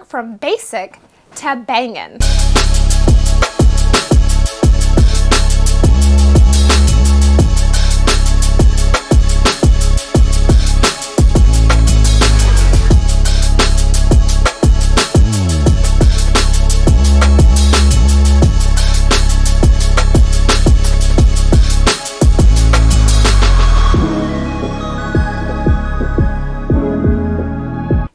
from basic to bangin'.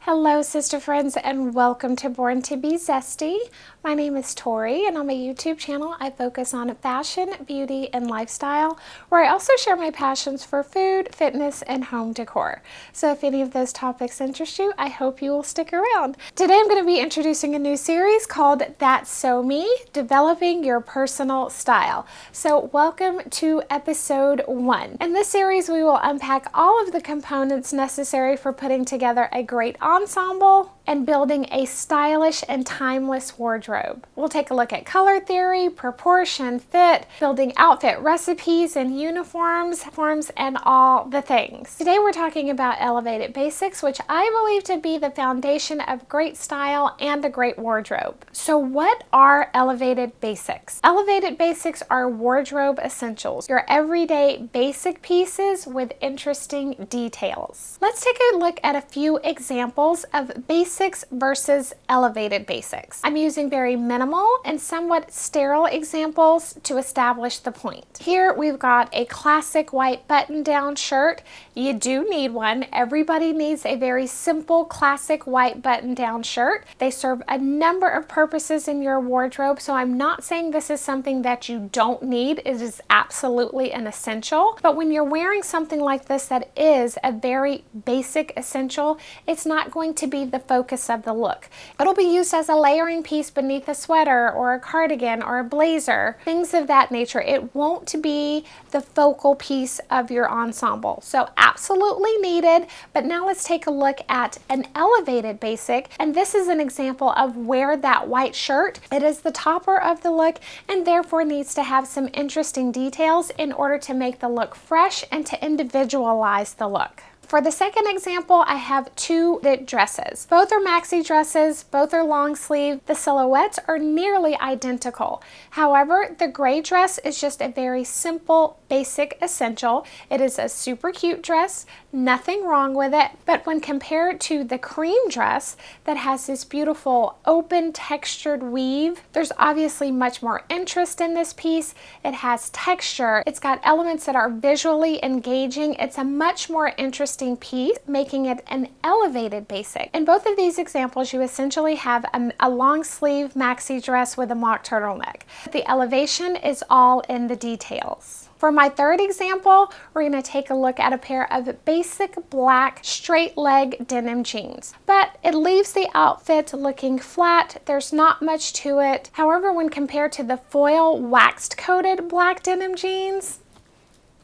Hello sister friends, and welcome to Born to Be Zesty. My name is Tori, and on my YouTube channel I focus on fashion, beauty, and lifestyle, where I also share my passions for food, fitness, and home decor. So if any of those topics interest you, I hope you will stick around. Today I'm going to be introducing a new series called That's So Me, Developing Your Personal Style. So welcome to episode 1. In this series we will unpack all of the components necessary for putting together a great ensemble and building a stylish and timeless wardrobe. We'll take a look at color theory, proportion, fit, building outfit recipes and uniforms, forms, and all the things. Today we're talking about elevated basics, which I believe to be the foundation of great style and a great wardrobe. So what are elevated basics? Elevated basics are wardrobe essentials, your everyday basic pieces with interesting details. Let's take a look at a few examples of basics versus elevated basics. I'm using very minimal and somewhat sterile examples to establish the point. Here we've got a classic white button-down shirt. You do need one. Everybody needs a very simple classic white button-down shirt. They serve a number of purposes in your wardrobe, so I'm not saying this is something that you don't need. It is absolutely an essential, but when you're wearing something like this that is a very basic essential, it's not going to be the focus of the look. It'll be used as a layering piece beneath a sweater or a cardigan or a blazer, things of that nature. It won't be the focal piece of your ensemble. So absolutely needed, but now let's take a look at an elevated basic, and this is an example of where that white shirt, it is the topper of the look and therefore needs to have some interesting details in order to make the look fresh and to individualize the look. For the second example, I have two knit dresses. Both are maxi dresses, both are long sleeve. The silhouettes are nearly identical. However, the gray dress is just a very simple, basic essential. It is a super cute dress, nothing wrong with it, but when compared to the cream dress that has this beautiful open textured weave, there's obviously much more interest in this piece. It has texture, it's got elements that are visually engaging. It's a much more interesting piece, making it an elevated basic. In both of these examples, you essentially have a long sleeve maxi dress with a mock turtleneck. The elevation is all in the details. For my third example, we're going to take a look at a pair of basic black straight leg denim jeans, but it leaves the outfit looking flat. There's not much to it. However, when compared to the foil waxed coated black denim jeans,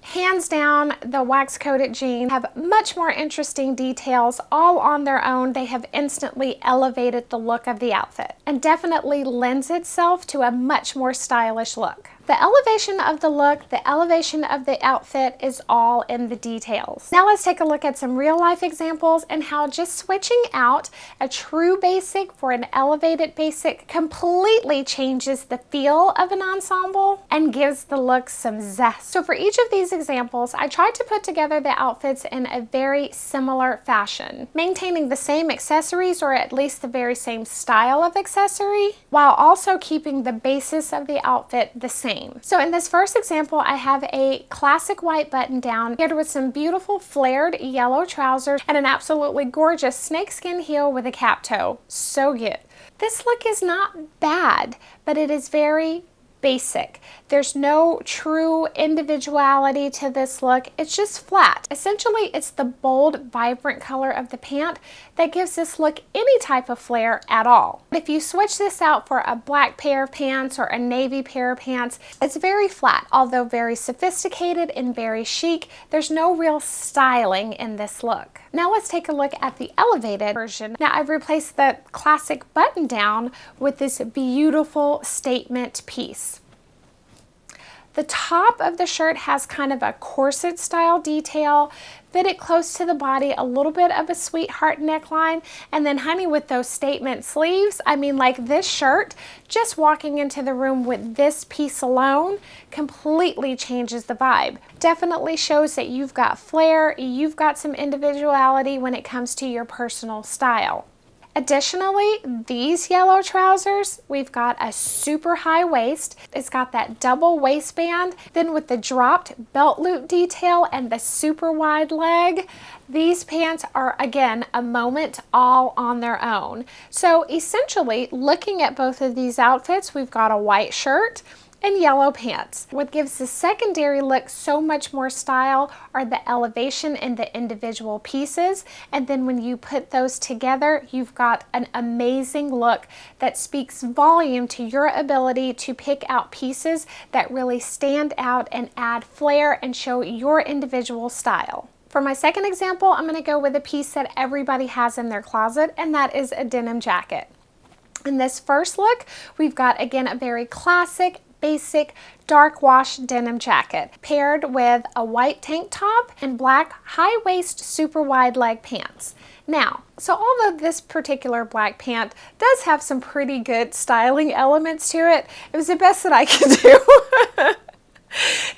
hands down, the wax-coated jeans have much more interesting details all on their own. They have instantly elevated the look of the outfit and definitely lends itself to a much more stylish look. The elevation of the look, the elevation of the outfit is all in the details. Now let's take a look at some real life examples and how just switching out a true basic for an elevated basic completely changes the feel of an ensemble and gives the look some zest. So for each of these examples, I tried to put together the outfits in a very similar fashion, maintaining the same accessories or at least the very same style of accessory, while also keeping the basis of the outfit the same. So in this first example, I have a classic white button down paired with some beautiful flared yellow trousers and an absolutely gorgeous snakeskin heel with a cap toe. So good. This look is not bad, but it is very basic. There's no true individuality to this look. It's just flat. Essentially, it's the bold, vibrant color of the pant that gives this look any type of flair at all. If you switch this out for a black pair of pants or a navy pair of pants, it's very flat, although very sophisticated and very chic. There's no real styling in this look. Now let's take a look at the elevated version. Now I've replaced the classic button down with this beautiful statement piece. The top of the shirt has kind of a corset style detail, fitted close to the body, a little bit of a sweetheart neckline, and then honey, with those statement sleeves, I mean, like this shirt, just walking into the room with this piece alone completely changes the vibe. Definitely shows that you've got flair, you've got some individuality when it comes to your personal style. Additionally, these yellow trousers, we've got a super high waist. It's got that double waistband, then with the dropped belt loop detail and the super wide leg, these pants are, again, a moment all on their own. So essentially, looking at both of these outfits, we've got a white shirt and yellow pants. What gives the secondary look so much more style are the elevation in the individual pieces, and then when you put those together, you've got an amazing look that speaks volume to your ability to pick out pieces that really stand out and add flair and show your individual style. For my second example, I'm going to go with a piece that everybody has in their closet, and that is a denim jacket. In this first look, we've got, again, a very classic, basic dark wash denim jacket paired with a white tank top and black high waist super wide leg pants. Now, so although this particular black pant does have some pretty good styling elements to it, it was the best that I could do.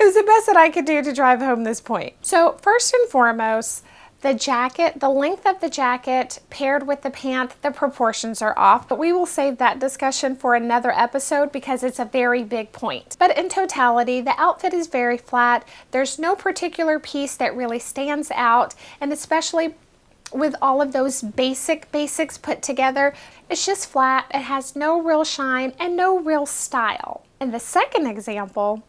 It was the best that I could do to drive home this point. So first and foremost, the jacket, the length of the jacket paired with the pant, the proportions are off, but we will save that discussion for another episode because it's a very big point. But in totality, the outfit is very flat. There's no particular piece that really stands out, and especially with all of those basics put together, it's just flat. It has no real shine and no real style. In the second example,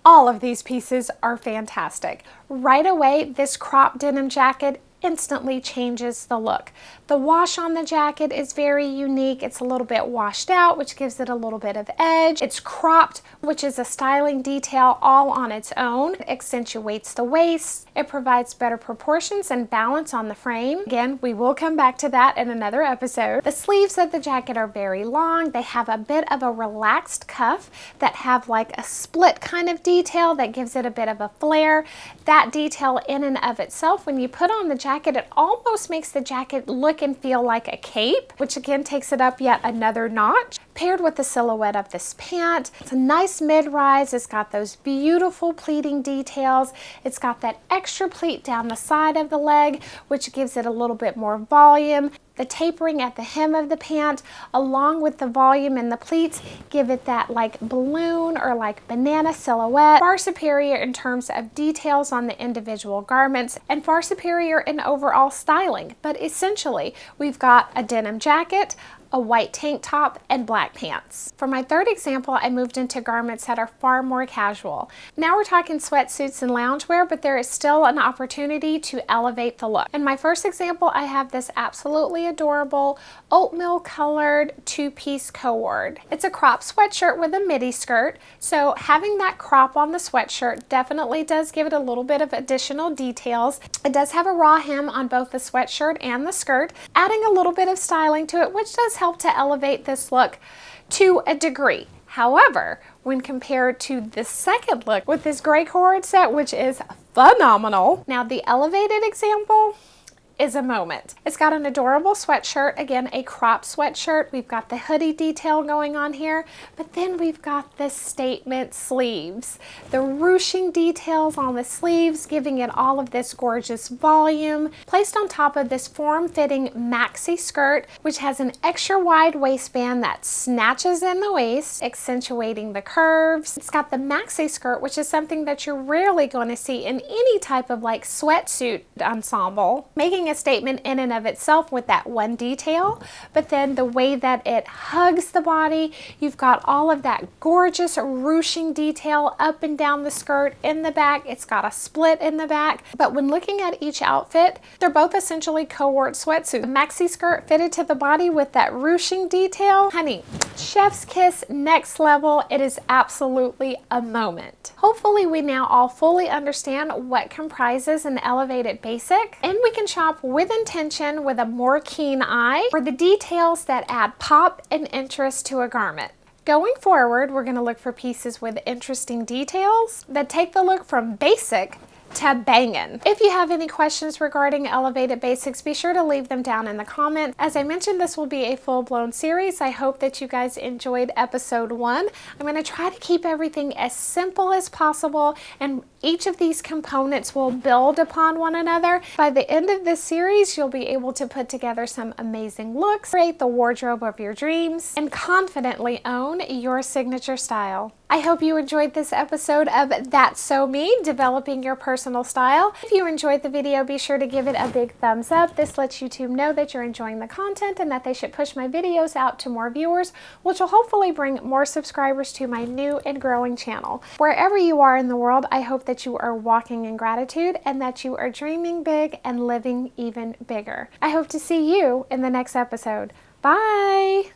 all of these pieces are fantastic. Right away, this crop denim jacket instantly changes the look. The wash on the jacket is very unique. It's a little bit washed out, which gives it a little bit of edge. It's cropped, which is a styling detail all on its own. It accentuates the waist. It provides better proportions and balance on the frame. Again, we will come back to that in another episode. The sleeves of the jacket are very long. They have a bit of a relaxed cuff that have like a split kind of detail that gives it a bit of a flare. That detail in and of itself, when you put on the jacket, it almost makes the jacket look and feel like a cape, which again takes it up yet another notch. Paired with the silhouette of this pant, it's a nice mid-rise. It's got those beautiful pleating details. It's got that extra pleat down the side of the leg, which gives it a little bit more volume. The tapering at the hem of the pant, along with the volume in the pleats, give it that like balloon or like banana silhouette. Far superior in terms of details on the individual garments and far superior in overall styling. But essentially, we've got a denim jacket, a white tank top, and black pants. For my third example, I moved into garments that are far more casual. Now we're talking sweatsuits and loungewear, but there is still an opportunity to elevate the look. In my first example, I have this absolutely adorable oatmeal colored two-piece cord. It's a crop sweatshirt with a midi skirt, so having that crop on the sweatshirt definitely does give it a little bit of additional details. It does have a raw hem on both the sweatshirt and the skirt, adding a little bit of styling to it, which does help to elevate this look to a degree. However, when compared to the second look with this gray cord set, which is phenomenal. Now the elevated example is a moment. It's got an adorable sweatshirt, again a crop sweatshirt. We've got the hoodie detail going on here, but then we've got the statement sleeves. The ruching details on the sleeves, giving it all of this gorgeous volume, placed on top of this form-fitting maxi skirt, which has an extra wide waistband that snatches in the waist, accentuating the curves. It's got the maxi skirt, which is something that you're rarely going to see in any type of like sweatsuit ensemble, making a statement in and of itself with that one detail. But then the way that it hugs the body, you've got all of that gorgeous ruching detail up and down the skirt. In the back, it's got a split in the back. But when looking at each outfit, they're both essentially cohort sweatsuits. The maxi skirt fitted to the body with that ruching detail, honey, chef's kiss, next level. It is absolutely a moment. Hopefully we now all fully understand what comprises an elevated basic, and we can shop with intention with a more keen eye for the details that add pop and interest to a garment. Going forward, we're going to look for pieces with interesting details that take the look from basic to bangin'. If you have any questions regarding elevated basics, be sure to leave them down in the comments. As I mentioned, this will be a full-blown series. I hope that you guys enjoyed episode 1. I'm going to try to keep everything as simple as possible, and each of these components will build upon one another. By the end of this series, you'll be able to put together some amazing looks, create the wardrobe of your dreams, and confidently own your signature style. I hope you enjoyed this episode of That's So Me, Developing Your Personal Style. If you enjoyed the video, be sure to give it a big thumbs up. This lets YouTube know that you're enjoying the content and that they should push my videos out to more viewers, which will hopefully bring more subscribers to my new and growing channel. Wherever you are in the world, I hope that you are walking in gratitude and that you are dreaming big and living even bigger. I hope to see you in the next episode. Bye!